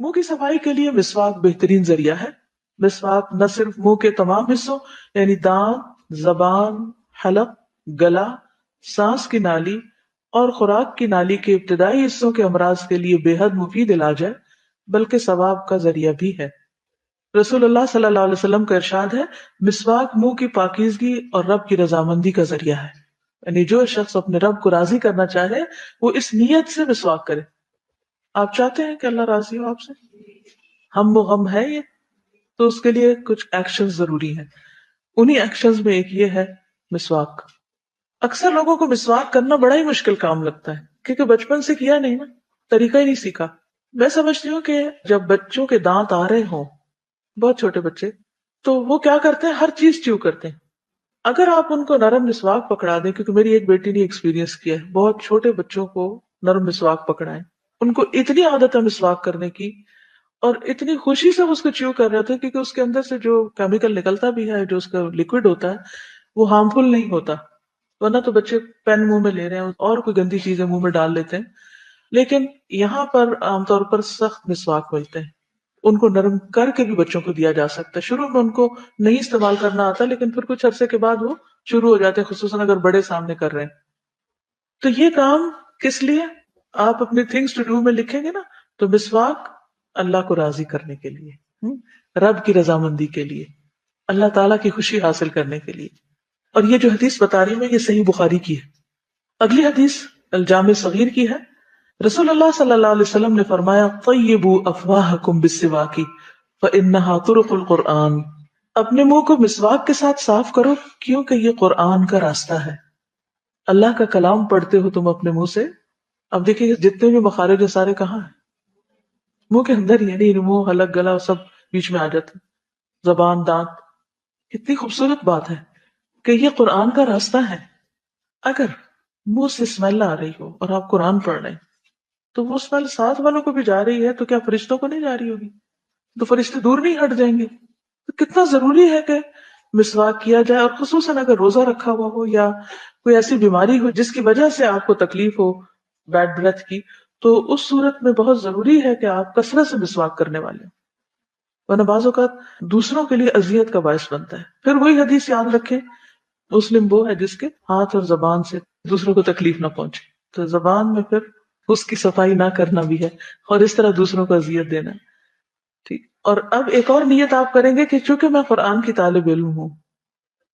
منہ کی صفائی کے لیے مسواک بہترین ذریعہ ہے۔ مسواک نہ صرف منہ کے تمام حصوں یعنی دانت، زبان، حلق، گلا، سانس کی نالی اور خوراک کی نالی کے ابتدائی حصوں کے امراض کے لیے بے حد مفید علاج ہے، بلکہ ثواب کا ذریعہ بھی ہے۔ رسول اللہ صلی اللہ علیہ وسلم کا ارشاد ہے، مسواک منہ کی پاکیزگی اور رب کی رضامندی کا ذریعہ ہے۔ یعنی جو شخص اپنے رب کو راضی کرنا چاہے وہ اس نیت سے مسواک کرے۔ آپ چاہتے ہیں کہ اللہ راضی ہو آپ سے؟ ہم و غم ہے یہ، تو اس کے لیے کچھ ایکشن ضروری ہیں۔ انہی ایکشنز میں ایک یہ ہے مسواک۔ اکثر لوگوں کو مسواک کرنا بڑا ہی مشکل کام لگتا ہے کیونکہ بچپن سے کیا نہیں نا، طریقہ ہی نہیں سیکھا۔ میں سمجھتی ہوں کہ جب بچوں کے دانت آ رہے ہوں، بہت چھوٹے بچے، تو وہ کیا کرتے ہیں، ہر چیز چیو کرتے ہیں۔ اگر آپ ان کو نرم مسواک پکڑا دیں، کیونکہ میری ایک بیٹی نے ایکسپیرینس کیا ہے، بہت چھوٹے بچوں کو نرم مسواک پکڑائیں، ان کو اتنی عادت ہے مسواک کرنے کی اور اتنی خوشی سے اس کو چیو کر رہے تھے کیونکہ اس کے اندر سے جو کیمیکل نکلتا بھی ہے، جو اس کا لکوڈ ہوتا ہے، وہ ہارمفل نہیں ہوتا۔ ورنہ تو بچے پین منہ میں لے رہے ہیں اور کوئی گندی چیزیں منہ میں ڈال لیتے ہیں، لیکن یہاں پر عام طور پر سخت مسواک ملتے ہیں، ان کو نرم کر کے بھی بچوں کو دیا جا سکتا ہے۔ شروع میں ان کو نہیں استعمال کرنا آتا، لیکن پھر کچھ عرصے کے بعد وہ شروع ہو جاتے ہیں، خصوصاً اگر بڑے سامنے کر رہے ہیں۔ تو یہ کام کس لیے؟ آپ اپنے تھنگس ٹو ڈو میں لکھیں گے نا، تو مسواک اللہ کو راضی کرنے کے لیے، رب کی رضامندی کے لیے، اللہ تعالیٰ کی خوشی حاصل کرنے کے لیے۔ اور یہ جو حدیث بتا رہی میں، یہ صحیح بخاری کی ہے۔ اگلی حدیث الجامع صغیر کی ہے۔ رسول اللہ صلی اللہ علیہ وسلم نے فرمایا، طیبوا افواہکم بالسواک فانہا طرق القرآن۔ اپنے منہ کو مسواک کے ساتھ صاف کرو کیونکہ یہ قرآن کا راستہ ہے۔ اللہ کا کلام پڑھتے ہو تم اپنے منہ سے۔ اب دیکھیے جتنے بھی مخارج ہیں سارے کہاں ہیں؟ منہ کے اندر ہی، یعنی منہ، حلق، گلا سب بیچ میں آ جاتے ہیں، زبان، دانت۔ کتنی خوبصورت بات ہے کہ یہ قرآن کا راستہ ہے۔ اگر منہ سے اسمیل آ رہی ہو اور آپ قرآن پڑھ رہے ہیں تو وہ اسمیل ساتھ والوں کو بھی جا رہی ہے، تو کیا فرشتوں کو نہیں جا رہی ہوگی؟ تو فرشتے دور نہیں ہٹ جائیں گے؟ تو کتنا ضروری ہے کہ مسواک کیا جائے، اور خصوصاً اگر روزہ رکھا ہوا ہو یا کوئی ایسی بیماری ہو جس کی وجہ سے آپ کو تکلیف ہو بیڈ بریتھ کی، تو اس صورت میں بہت ضروری ہے کہ آپ کثرت سے مسواک کرنے والے ہوں، ورنہ بعض اوقات دوسروں کے لیے اذیت کا باعث بنتا ہے۔ پھر وہی حدیث یاد رکھیں، مسلم وہ ہے جس کے ہاتھ اور زبان سے دوسروں کو تکلیف نہ پہنچے، تو زبان میں پھر اس کی صفائی نہ کرنا بھی ہے اور اس طرح دوسروں کو اذیت دینا ہے۔ ٹھیک، اور اب ایک اور نیت آپ کریں گے کہ چونکہ میں قرآن کی طالب علم ہوں،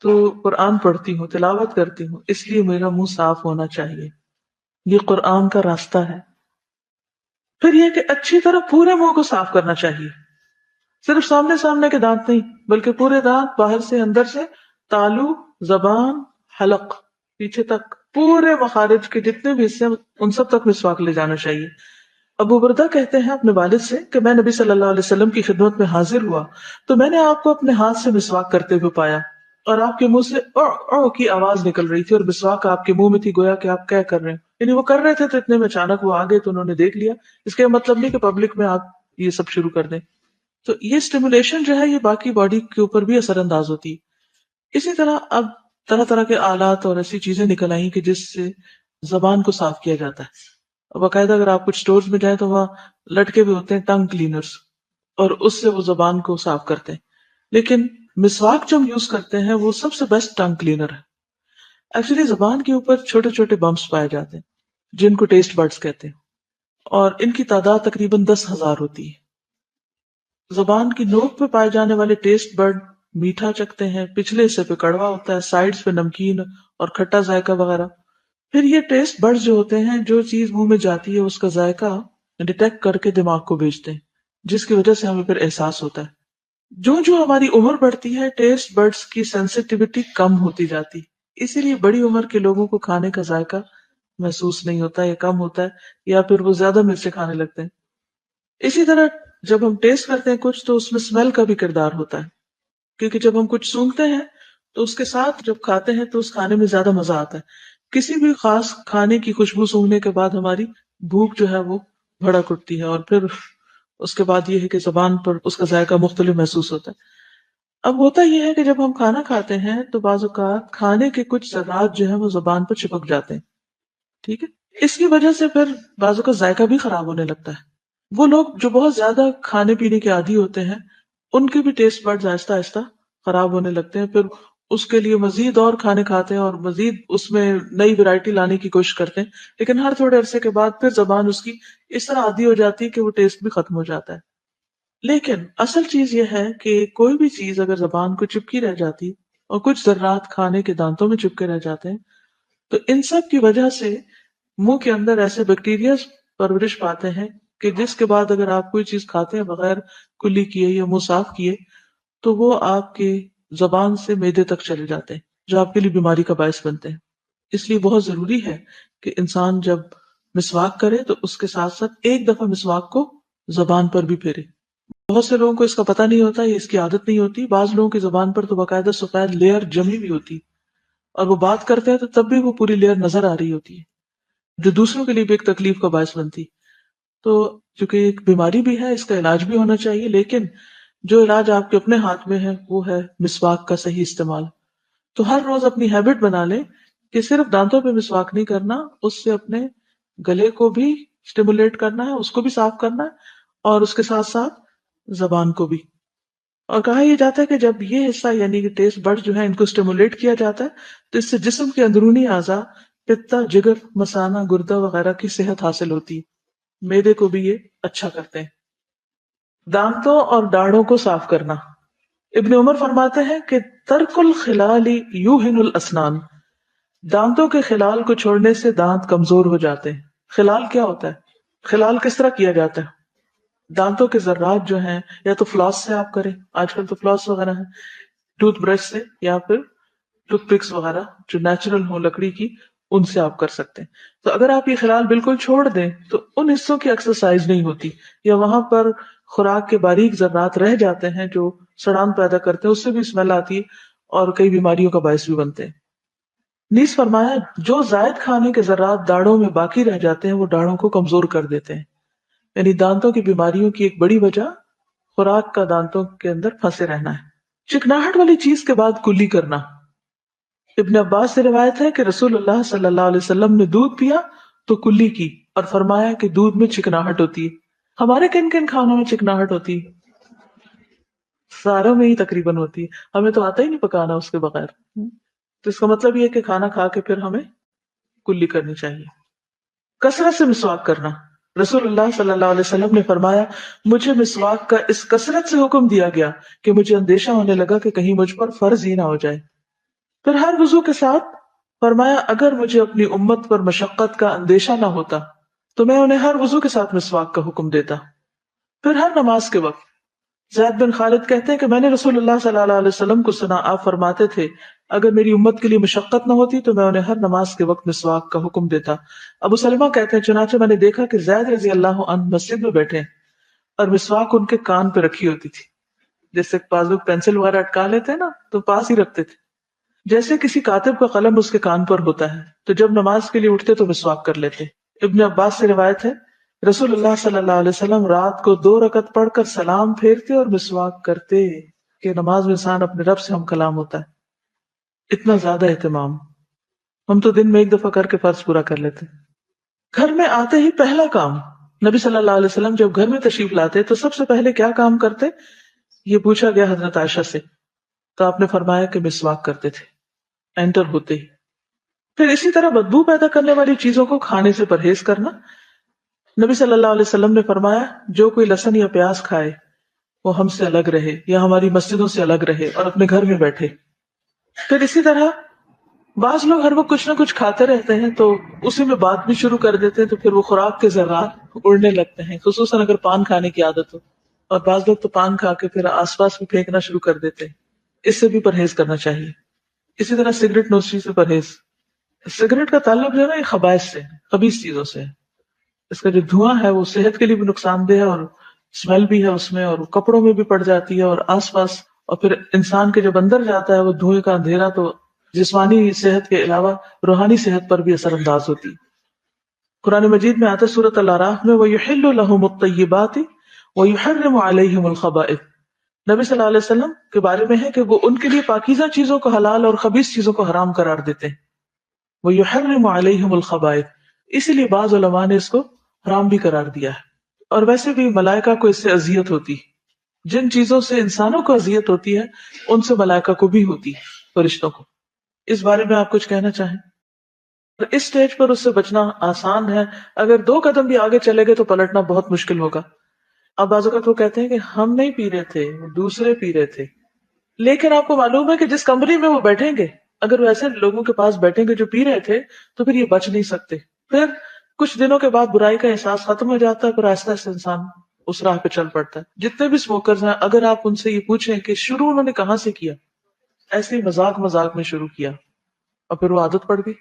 تو قرآن پڑھتی ہوں، تلاوت کرتی ہوں، اس لیے میرا منہ صاف ہونا چاہیے، یہ قرآن کا راستہ ہے۔ پھر یہ کہ اچھی طرح پورے منہ کو صاف کرنا چاہیے، صرف سامنے سامنے کے دانت نہیں بلکہ پورے دانت، باہر سے اندر سے، تالو، زبان، حلق، پیچھے تک، پورے مخارج کے جتنے بھی حصے ہیں ان سب تک مسواک لے جانا چاہیے۔ ابو بردہ کہتے ہیں اپنے والد سے کہ میں نبی صلی اللہ علیہ وسلم کی خدمت میں حاضر ہوا تو میں نے آپ کو اپنے ہاتھ سے مسواک کرتے ہوئے پایا اور آپ کے منہ سے او او کی آواز نکل رہی تھی اور مسواک آپ کے منہ میں تھی، گویا کہ آپ کیا کر رہے ہیں، یعنی وہ کر رہے تھے تو اتنے میں اچانک وہ آگے تو انہوں نے دیکھ لیا۔ اس کا مطلب نہیں کہ پبلک میں آپ یہ سب شروع کر دیں۔ تو یہ سٹیمولیشن جو ہے یہ باقی باڈی کے اوپر بھی اثر انداز ہوتی ہے۔ اسی طرح اب طرح طرح کے آلات اور ایسی چیزیں نکل آئی کہ جس سے زبان کو صاف کیا جاتا ہے۔ باقاعدہ اگر آپ کچھ سٹورز میں جائیں تو وہاں لٹکے بھی ہوتے ہیں ٹنگ کلینرز، اور اس سے وہ زبان کو صاف کرتے ہیں۔ لیکن مسواک جو ہم یوز کرتے ہیں وہ سب سے بیسٹ ٹنگ کلینر ہے۔ ایکچولی زبان کے اوپر چھوٹے چھوٹے بمپس پائے جاتے ہیں جن کو ٹیسٹ برڈز کہتے ہیں، اور ان کی تعداد تقریباً 10,000 ہوتی ہے۔ زبان کی نوک پہ پائے جانے والے ٹیسٹ برڈ میٹھا چکھتے ہیں، پچھلے حصے پہ کڑوا ہوتا ہے، سائڈز پہ نمکین اور کھٹا ذائقہ وغیرہ۔ پھر یہ ٹیسٹ برڈ جو ہوتے ہیں، جو چیز منہ میں جاتی ہے اس کا ذائقہ ڈیٹیکٹ کر کے دماغ کو بھیجتے ہیں، جس کی وجہ سے ہمیں پھر احساس ہوتا ہے۔ جو جو ہماری عمر بڑھتی ہے ٹیسٹ برڈز کی سینسٹیوٹی کم ہوتی جاتی، اسی لیے بڑی عمر کے لوگوں کو کھانے کا ذائقہ محسوس نہیں ہوتا یا کم ہوتا ہے، یا پھر وہ زیادہ مرچیں کھانے لگتے ہیں۔ اسی طرح جب ہم ٹیسٹ کرتے ہیں کچھ تو اس میں اسمیل کا بھی کردار ہوتا ہے، کیونکہ جب ہم کچھ سونگھتے ہیں تو اس کے ساتھ جب کھاتے ہیں تو اس کھانے میں زیادہ مزہ آتا ہے۔ کسی بھی خاص کھانے کی خوشبو سونگھنے کے بعد ہماری بھوک جو ہے وہ بھڑک اٹھتی ہے، اور پھر اس کے بعد یہ ہے کہ زبان پر اس کا ذائقہ مختلف محسوس ہوتا ہے۔ اب ہوتا یہ ہے کہ جب ہم کھانا کھاتے ہیں تو بعض اوقات کھانے کے کچھ ذرات جو ہے وہ زبان پر چپک جاتے ہیں، ٹھیک ہے، اس کی وجہ سے پھر بعض اوقات ذائقہ بھی خراب ہونے لگتا ہے۔ وہ لوگ جو بہت زیادہ کھانے پینے کے عادی ہوتے ہیں، ان کے بھی ٹیسٹ برڈز آہستہ آہستہ خراب ہونے لگتے ہیں، پھر اس کے لیے مزید اور کھانے کھاتے ہیں اور مزید اس میں نئی ویرائٹی لانے کی کوشش کرتے ہیں، لیکن ہر تھوڑے عرصے کے بعد پھر زبان اس کی اس طرح عادی ہو جاتی ہے کہ وہ ٹیسٹ بھی ختم ہو جاتا ہے۔ لیکن اصل چیز یہ ہے کہ کوئی بھی چیز اگر زبان کو چپکی رہ جاتی اور کچھ ذرات کھانے کے دانتوں میں چپکے رہ جاتے ہیں، تو ان سب کی وجہ سے منہ کے اندر ایسے بیکٹیریا پرورش پاتے ہیں کہ جس کے بعد اگر آپ کوئی چیز کھاتے ہیں بغیر کلی کیے یا منہ صاف کیے، تو وہ آپ کے زبان سے معدے تک چلے جاتے ہیں، جو آپ کے لیے بیماری کا باعث بنتے ہیں۔ اس لیے بہت ضروری ہے کہ انسان جب مسواک کرے تو اس کے ساتھ ساتھ ایک دفعہ مسواک کو زبان پر بھی پھیرے۔ بہت سے لوگوں کو اس کا پتہ نہیں ہوتا، یہ اس کی عادت نہیں ہوتی، بعض لوگوں کی زبان پر تو باقاعدہ سفید لیئر جمی ہوئی ہوتی، اور وہ بات کرتے ہیں تو تب بھی وہ پوری لیئر نظر آ رہی ہوتی ہے، جو دوسروں کے لیے بھی ایک تکلیف کا باعث بنتی۔ تو چونکہ ایک بیماری بھی ہے، اس کا علاج بھی ہونا چاہیے، لیکن جو علاج آپ کے اپنے ہاتھ میں ہے وہ ہے مسواک کا صحیح استعمال۔ تو ہر روز اپنی ہیبٹ بنا لیں کہ صرف دانتوں پہ مسواک نہیں کرنا، اس سے اپنے گلے کو بھی اسٹیمولیٹ کرنا ہے، اس کو بھی صاف کرنا ہے، اور اس کے ساتھ ساتھ زبان کو بھی۔ اور کہا یہ جاتا ہے کہ جب یہ حصہ یعنی کہ ٹیسٹ بڈ جو ہے ان کو اسٹیمولیٹ کیا جاتا ہے تو اس سے جسم کے اندرونی اعضاء پتا، جگر، مثانہ، گردہ وغیرہ کی صحت حاصل ہوتی ہے، معدے کو بھی یہ اچھا کرتے ہیں۔ دانتوں اور داڑھوں کو صاف کرنا، ابن عمر فرماتے ہیں کہ ترک الخلال یوہن الاسنان، دانتوں کے خلال کو چھوڑنے سے دانت کمزور ہو جاتے ہیں۔ خلال کیا ہوتا ہے؟ خلال کس طرح کیا جاتا ہے؟ دانتوں کے ذرات جو ہیں یا تو فلاس سے آپ کریں، آج کل تو فلاس وغیرہ ہے، ٹوتھ برش سے، یا پھر ٹوتھ پکس وغیرہ جو نیچرل ہو لکڑی کی، ان سے آپ کر سکتے ہیں۔ تو اگر آپ یہ خلال بالکل چھوڑ دیں تو ان حصوں کی ایکسرسائز نہیں ہوتی، یا وہاں پر خوراک کے باریک ذرات رہ جاتے ہیں جو سڑان پیدا کرتے ہیں، اس سے بھی اسمیل آتی ہے اور کئی بیماریوں کا باعث بھی بنتے ہیں۔ نیز فرمایا جو زائد کھانے کے ذرات داڑھوں میں باقی رہ جاتے ہیں وہ داڑھوں کو کمزور کر دیتے ہیں، یعنی دانتوں کی بیماریوں کی ایک بڑی وجہ خوراک کا دانتوں کے اندر پھنسے رہنا ہے۔ چکناہٹ والی چیز کے بعد کلی کرنا، ابن عباس سے روایت ہے کہ رسول اللہ صلی اللہ علیہ وسلم نے دودھ پیا تو کلی کی اور فرمایا کہ دودھ میں چکناہٹ ہوتی ہے۔ ہمارے کن کن کھانوں میں چکناہٹ ہوتی ہے؟ ساروں میں ہی تقریباً ہوتی ہے، ہمیں تو آتا ہی نہیں پکانا اس کے بغیر۔ تو اس کا مطلب یہ ہے کہ کھانا کھا کے پھر ہمیں کلی کرنی چاہیے۔ کثرت سے مسواک کرنا، رسول اللہ صلی اللہ علیہ وسلم نے فرمایا مجھے مسواک کا اس کثرت سے حکم دیا گیا کہ مجھے اندیشہ ہونے لگا کہ کہیں مجھ پر فرض ہی نہ ہو جائے۔ پھر ہر وضو کے ساتھ فرمایا اگر مجھے اپنی امت پر مشقت کا اندیشہ نہ ہوتا تو میں انہیں ہر وضو کے ساتھ مسواک کا حکم دیتا۔ پھر ہر نماز کے وقت، زید بن خالد کہتے ہیں کہ میں نے رسول اللہ صلی اللہ علیہ وسلم کو سنا، آپ فرماتے تھے اگر میری امت کے لیے مشقت نہ ہوتی تو میں انہیں ہر نماز کے وقت مسواک کا حکم دیتا۔ ابو سلمہ کہتے ہیں چنانچہ میں نے دیکھا کہ زید رضی اللہ عنہ مسجد میں بیٹھے ہیں اور مسواک ان کے کان پہ رکھی ہوتی تھی، جیسے بعض لوگ پینسل وغیرہ اٹکا لیتے ہیں نا تو پاس ہی رکھتے تھے، جیسے کسی کاتب کا قلم اس کے کان پر ہوتا ہے، تو جب نماز کے لیے اٹھتے تو مسواک کر لیتے۔ ابن عباس سے روایت ہے رسول اللہ صلی اللہ علیہ وسلم رات کو 2 رکعت پڑھ کر سلام پھیرتے اور مسواک کرتے، کہ نماز میں انسان اپنے رب سے ہم کلام ہوتا ہے۔ اتنا زیادہ اہتمام، ہم تو دن میں ایک دفعہ کر کے فرض پورا کر لیتے۔ گھر میں آتے ہی پہلا کام، نبی صلی اللہ علیہ وسلم جب گھر میں تشریف لاتے تو سب سے پہلے کیا کام کرتے؟ یہ پوچھا گیا حضرت عائشہ سے، تو آپ نے فرمایا کہ مسواک کرتے تھے انٹر ہوتے ہی۔ پھر اسی طرح بدبو پیدا کرنے والی چیزوں کو کھانے سے پرہیز کرنا، نبی صلی اللہ علیہ وسلم نے فرمایا جو کوئی لہسن یا پیاز کھائے وہ ہم سے الگ رہے یا ہماری مسجدوں سے الگ رہے اور اپنے گھر میں بیٹھے۔ پھر اسی طرح بعض لوگ ہر وقت کچھ نہ کچھ کھاتے رہتے ہیں تو اسی میں بات بھی شروع کر دیتے ہیں، تو پھر وہ خوراک کے ذرات اڑنے لگتے ہیں، خصوصاً اگر پان کھانے کی عادت ہو، اور بعض لوگ تو پان کھا کے پھر آس پاس بھی پھینکنا شروع کر دیتے ہیں۔ اس سے بھی پرہیز کرنا چاہیے۔ اسی طرح سگریٹ نوشی سے پرہیز، سگریٹ کا تعلق جو ہے نا یہ خبائث سے، خبیث چیزوں سے ہے۔ اس کا جو دھواں ہے وہ صحت کے لیے بھی نقصان دہ ہے، اور اسمیل بھی ہے اس میں، اور کپڑوں میں بھی پڑ جاتی ہے اور آس پاس، اور پھر انسان کے جب اندر جاتا ہے وہ دھوئیں کا اندھیرا تو جسمانی صحت کے علاوہ روحانی صحت پر بھی اثر انداز ہوتی۔ قرآن مجید میں آتا ہے سورۃ الاعراف میں وَيُحِلُّ لَهُمُ الطَّيِّبَاتِ وَيُحَرِّمُ عَلَيْهِمُ الْخَبَائِثَ، نبی صلی اللہ علیہ وسلم کے بارے میں ہے کہ وہ ان کے لیے پاکیزہ چیزوں کو حلال اور خبیث چیزوں کو حرام قرار دیتے ہیں۔ وَيُحَرِّمُ عَلَيْهِمُ الْخَبَائِثَ، اسی لیے بعض علماء نے اس کو حرام بھی قرار دیا ہے۔ اور ویسے بھی ملائکہ کو اس سے اذیت ہوتی، جن چیزوں سے انسانوں کو اذیت ہوتی ہے ان سے ملائکہ کو بھی ہوتی ہے، فرشتوں کو. اس بارے میں آپ کچھ کہنا چاہیں؟ اس سٹیج پر اس سے بچنا آسان ہے، اگر 2 قدم بھی آگے چلے گئے تو پلٹنا بہت مشکل ہوگا. اب بعض اوقات وہ کہتے ہیں کہ ہم نہیں پی رہے تھے، دوسرے پی رہے تھے، لیکن آپ کو معلوم ہے کہ جس کمرے میں وہ بیٹھیں گے، اگر وہ ایسے لوگوں کے پاس بیٹھیں گے جو پی رہے تھے تو پھر یہ بچ نہیں سکتے. پھر کچھ دنوں کے بعد برائی کا احساس ختم ہو جاتا ہے، پھر آہستہ آہستہ انسان اس راہ پہ چل پڑتا ہے. جتنے بھی اسموکرز ہیں، اگر آپ ان سے یہ پوچھیں کہ شروع انہوں نے کہاں سے کیا، ایسے ہی مذاق مذاق میں شروع کیا اور پھر وہ عادت پڑ گئی.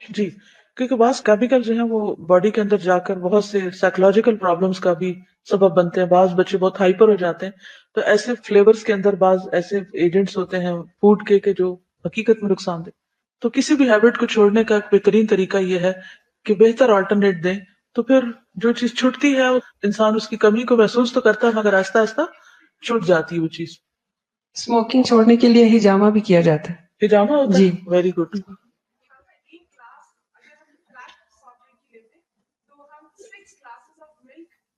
جی، کیونکہ بعض کیمیکل جو ہیں وہ باڈی کے اندر جا کر بہت سے سائیکولوجیکل پرابلمس کا بھی سبب بنتے ہیں. بعض بچے بہت ہائپر ہو جاتے ہیں، تو ایسے فلیورز کے اندر بعض ایسے ایجنٹس ہوتے ہیں فوڈ کے جو حقیقت میں نقصان دہ. تو کسی بھی ہیبٹ کو چھوڑنے کا ایک بہترین طریقہ یہ ہے کہ بہتر آلٹرنیٹ دیں. تو پھر جو چیز چھٹتی ہے انسان اس کی کمی کو محسوس تو کرتا ہے، مگر آہستہ آہستہ چھٹ جاتی ہے وہ چیز. اسموکنگ چھوڑنے کے لیے ہجامہ بھی کیا جاتا ہے. ہجامہ ہوتا جی. ہے، ویری گڈ.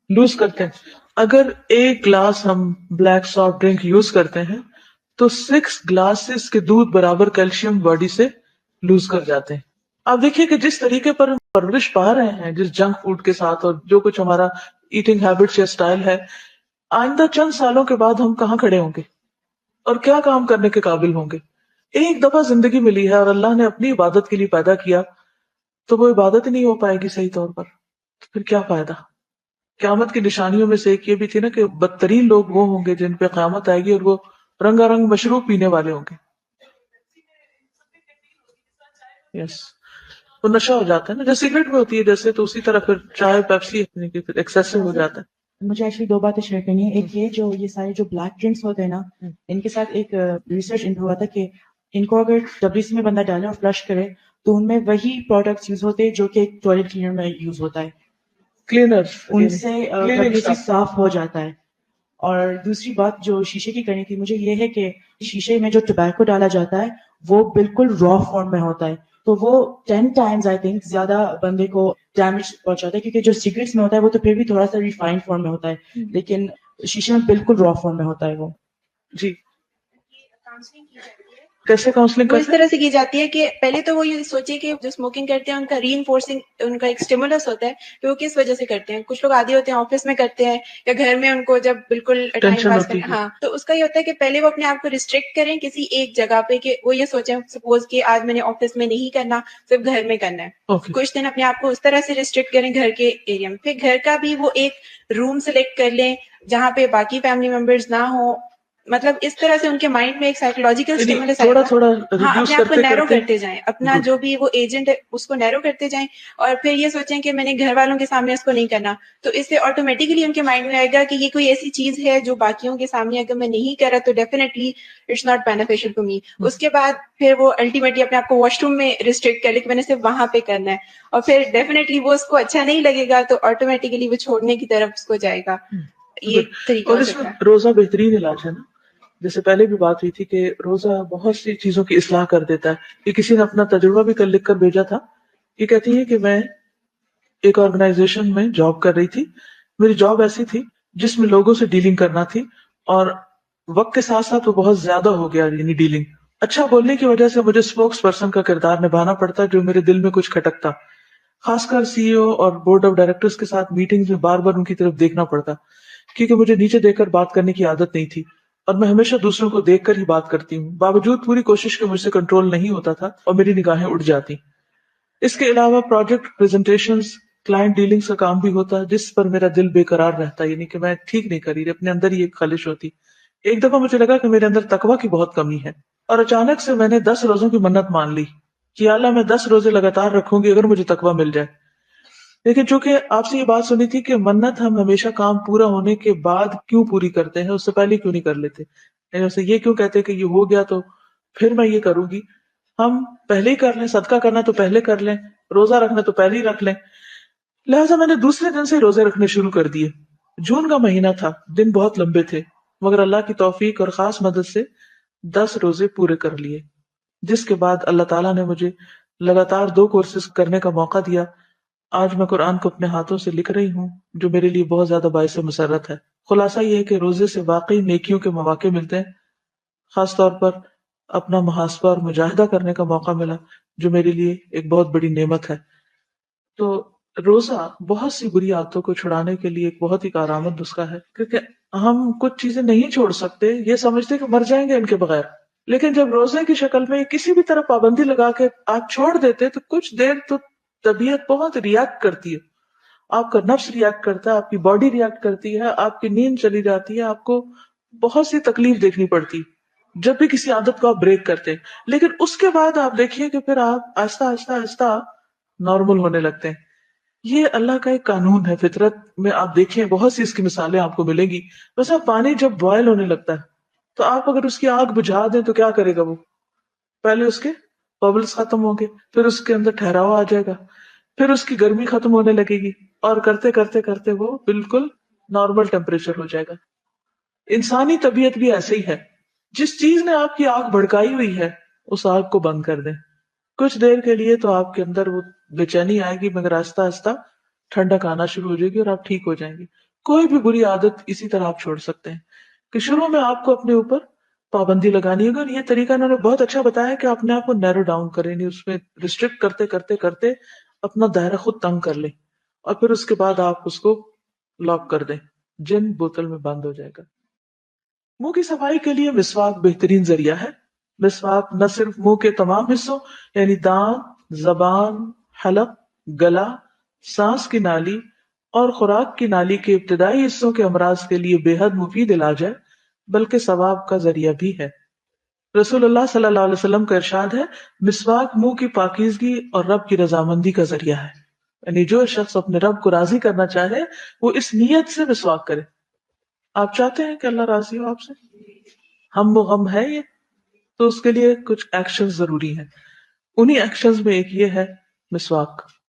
لوز کرتے ہیں، اگر 1 گلاس ہم بلیک سافٹ ڈرنک یوز کرتے ہیں تو 6 گلاسز کے دودھ برابر کیلشیم باڈی سے لوز کر جاتے ہیں. آپ دیکھیے کہ جس طریقے پر ہم پرورش پا رہے ہیں جس جنک فوڈ کے ساتھ اور جو کچھ ہمارا ایٹنگ ہیبٹس یا سٹائل ہے، آئندہ چند سالوں کے بعد ہم کہاں کھڑے ہوں گے اور کیا کام کرنے کے قابل ہوں گے. ایک دفعہ زندگی ملی ہے اور اللہ نے اپنی عبادت کے لیے پیدا کیا، تو وہ عبادت ہی نہیں ہو پائے گی صحیح طور پر، تو پھر کیا فائدہ. قیامت کی نشانیوں میں سے ایک یہ بھی تھی نا کہ بدترین لوگ وہ ہوں گے جن پہ قیامت آئے گی اور وہ رنگا رنگ مشروب پینے والے ہوں گے. یس، وہ نشہ ہو جاتا ہے نا، جیسے سگریٹ میں ہوتی ہے جیسے، تو اسی طرح پھر چائے پیپسی پھر ایکسیسو ہو جاتا ہے. مجھے ایکچولی 2 باتیں شیئر کرنی ہے. ایک یہ سارے جو بلیک ڈرنکس ہوتے ہیں نا، ان کے ساتھ ایک ریسرچ ہوا تھا کہ ان کو اگر WC میں بندہ ڈالے اور فلش کرے تو ان میں وہی پروڈکٹس یوز ہوتے ہیں جو کہ ٹوائلٹ کلینر میں یوز ہوتا ہے. کلینر ان سے WC صاف ہو جاتا ہے. اور دوسری بات جو شیشے کی کرنی تھی مجھے یہ ہے کہ شیشے میں جو ٹوبیکو ڈالا جاتا ہے وہ بالکل را فارم میں ہوتا ہے، تو وہ 10 ٹائمز آئی تھنک زیادہ بندے کو ڈیمیج پہنچاتا ہے، کیونکہ جو سگریٹس میں ہوتا ہے وہ تو پھر بھی تھوڑا سا ریفائنڈ فارم میں ہوتا ہے، لیکن شیشے میں بالکل را فارم میں ہوتا ہے وہ. جی. کیسے کاؤنسلنگ وہ اس کرتے ہیں؟ طرح سے کی جاتی ہے کہ پہلے تو وہ یہ سوچے کہ جو اسموکنگ کرتے ہیں ان کا ری انفورسنگ، ان کا ایک اسٹیمولس ہوتا ہے کہ وہ کس وجہ سے کرتے ہیں. کچھ لوگ عادی ہوتے ہیں آفس میں کرتے ہیں یا گھر میں ان کو جب بالکل ٹائم ٹینشن پاس ہوتی کرنا. ہے. ہاں، تو اس کا یہ ہوتا ہے کہ پہلے وہ اپنے آپ کو ریسٹرکٹ کریں کسی ایک جگہ پہ، کہ وہ یہ سوچیں سپوز کہ آج میں نے آفس میں نہیں کرنا، صرف گھر میں کرنا ہے. اوکے. کچھ دن اپنے آپ کو اس طرح سے ریسٹرکٹ کریں گھر کے ایریا میں. پھر گھر کا بھی وہ ایک روم سلیکٹ کر لیں جہاں پہ باقی فیملی ممبرز نہ ہوں. مطلب اس طرح سے ان کے مائنڈ میں ایک سائیکولوجیکل اسٹیمولس آئے تھوڑا گا. تھوڑا ہاں، ریڈیوس اپنے آپ کو کرتے نیرو کرتے. کرتے جائیں، اپنا Good. جو بھی وہ ایجنٹ ہے اس کو نیرو کرتے جائیں. اور پھر یہ سوچیں کہ میں نے گھر والوں کے سامنے اس کو نہیں کرنا، تو اس سے آٹومیٹیکلی ان کے مائنڈ میں آئے گا کہ یہ کوئی ایسی چیز ہے جو باقیوں کے سامنے اگر میں نہیں کرا تو definitely it's not beneficial to me. اس کے بعد پھر وہ الٹیمیٹلی اپنے آپ کو واش روم میں ریسٹرکٹ کر لے کہ میں نے صرف وہاں پہ کرنا ہے، اور پھر ڈیفینیٹلی وہ اس کو اچھا نہیں لگے گا تو آٹومیٹیکلی وہ چھوڑنے کی طرف اس کو جائے گا. یہ طریقہ اور ہو اس سکتا میں ہے. روزہ بہترین علاج ہے نا، جیسے پہلے بھی بات ہوئی تھی کہ روزہ بہت سی چیزوں کی اصلاح کر دیتا ہے. یہ کسی نے اپنا تجربہ بھی کل لکھ کر بھیجا تھا. یہ کہتی ہے کہ میں ایک آرگنائزیشن میں جاب کر رہی تھی. میری جاب ایسی تھی جس میں لوگوں سے ڈیلنگ کرنا تھی، اور وقت کے ساتھ ساتھ وہ بہت زیادہ ہو گیا، یعنی ڈیلنگ. اچھا بولنے کی وجہ سے مجھے اسپوکس پرسن کا کردار نبھانا پڑتا جو میرے دل میں کچھ کھٹکتا، خاص کر CEO اور بورڈ آف ڈائریکٹرز کے ساتھ میٹنگز میں بار بار ان کی طرف دیکھنا پڑتا، کیونکہ مجھے نیچے دیکھ کر بات کرنے کی عادت نہیں تھی اور میں ہمیشہ دوسروں کو دیکھ کر ہی بات کرتی ہوں. باوجود پوری کوشش کے مجھ سے کنٹرول نہیں ہوتا تھا اور میری نگاہیں اٹھ جاتی. اس کے علاوہ پروجیکٹ پریزنٹیشنز، کلائنٹ ڈیلنگز کا کام بھی ہوتا جس پر میرا دل بے قرار رہتا، یعنی کہ میں ٹھیک نہیں کر رہی، اپنے اندر ہی ایک خلش ہوتی. ایک دفعہ مجھے لگا کہ میرے اندر تقویٰ کی بہت کمی ہے، اور اچانک سے میں نے 10 روزوں کی منت مان لی کہ یا اللہ میں 10 روزے لگاتار رکھوں گی اگر مجھے تقویٰ مل جائے. لیکن چونکہ آپ سے یہ بات سنی تھی کہ منت ہم ہمیشہ کام پورا ہونے کے بعد کیوں پوری کرتے ہیں، اس سے پہلے کیوں نہیں کر لیتے، یعنی اسے یہ کیوں کہتے کہ یہ ہو گیا تو پھر میں یہ کروں گی. ہم پہلے ہی کر لیں، صدقہ کرنا تو پہلے کر لیں، روزہ رکھنا تو پہلے ہی رکھ لیں. لہٰذا میں نے دوسرے دن سے روزے رکھنے شروع کر دیے. جون کا مہینہ تھا، دن بہت لمبے تھے، مگر اللہ کی توفیق اور خاص مدد سے 10 روزے پورے کر لیے. جس کے بعد اللہ تعالیٰ نے مجھے لگاتار 2 کورسز کرنے کا موقع دیا. آج میں قرآن کو اپنے ہاتھوں سے لکھ رہی ہوں، جو میرے لیے بہت زیادہ باعث مسرت ہے. خلاصہ یہ ہے کہ روزے سے واقعی نیکیوں کے مواقع ملتے ہیں. خاص طور پر اپنا محاسبہ اور مجاہدہ کرنے کا موقع ملا، جو میرے لیے ایک بہت بڑی نعمت ہے. تو روزہ بہت سی بری عادتوں کو چھڑانے کے لیے ایک بہت ہی کارآمد نسخہ ہے، کیونکہ ہم کچھ چیزیں نہیں چھوڑ سکتے، یہ سمجھتے کہ مر جائیں گے ان کے بغیر. لیکن جب روزے کی شکل میں کسی بھی طرح پابندی لگا کے آپ چھوڑ دیتے تو کچھ دیر تو طبیعت بہت ریئیکٹ کرتی ہے، آپ کا نفس ریئیکٹ کرتا ہے، آپ کی باڈی ریئیکٹ کرتی ہے، آپ کی نیند چلی جاتی ہے، آپ کو بہت سی تکلیف دیکھنی پڑتی جب بھی کسی عادت کو آپ بریک کرتے. لیکن اس کے بعد آپ دیکھیے کہ پھر آپ آہستہ آہستہ آہستہ نارمل ہونے لگتے ہیں. یہ اللہ کا ایک قانون ہے فطرت میں. آپ دیکھیں بہت سی اس کی مثالیں آپ کو ملیں گی. ویسا پانی جب بوائل ہونے لگتا ہے تو آپ اگر اس کی آگ بجھا دیں تو کیا کرے گا؟ وہ پہلے اس کے ببلز ختم ہوں گے، پھر اس کے اندر ٹھہراؤ آ جائے گا، پھر اس کی گرمی ختم ہونے لگے گی، اور کرتے کرتے کرتے وہ بالکل نارمل ٹیمپریچر ہو جائے گا. انسانی طبیعت بھی ایسے ہی ہے. جس چیز نے آپ کی آگ بھڑکائی ہوئی ہے اس آگ کو بند کر دیں. کچھ دیر کے لیے تو آپ کے اندر وہ بے چینی آئے گی، مگر آہستہ آہستہ ٹھنڈک آنا شروع ہو جائے گی اور آپ ٹھیک ہو جائیں گے. کوئی بھی بری عادت اسی طرح آپ چھوڑ سکتے ہیں کہ شروع میں آپ کو اپنے اوپر پابندی لگانی ہوگی. اور یہ طریقہ انہوں نے بہت اچھا بتایا کہ اپنے آپ کو نیرو ڈاؤن کریں، نہیں اس میں ریسٹرکٹ کرتے کرتے کرتے اپنا دائرہ خود تنگ کر لیں، اور پھر اس کے بعد آپ اس کو لاک کر دیں. جن بوتل میں بند ہو جائے گا. منہ کی صفائی کے لیے مسواک بہترین ذریعہ ہے. مسواک نہ صرف منہ کے تمام حصوں یعنی دانت، زبان، حلق، گلا، سانس کی نالی اور خوراک کی نالی کے ابتدائی حصوں کے امراض کے لیے بے حد مفید علاج ہے، بلکہ ثواب کا ذریعہ بھی ہے. رسول اللہ صلی اللہ علیہ وسلم کا ارشاد ہے، مسواک منہ کی پاکیزگی اور رب کی رضامندی کا ذریعہ ہے. یعنی جو شخص اپنے رب کو راضی کرنا چاہے وہ اس نیت سے مسواک کرے. آپ چاہتے ہیں کہ اللہ راضی ہو آپ سے؟ ہم و غم ہے یہ، تو اس کے لیے کچھ ایکشن ضروری ہیں. انہی ایکشنز میں ایک یہ ہے مسواک.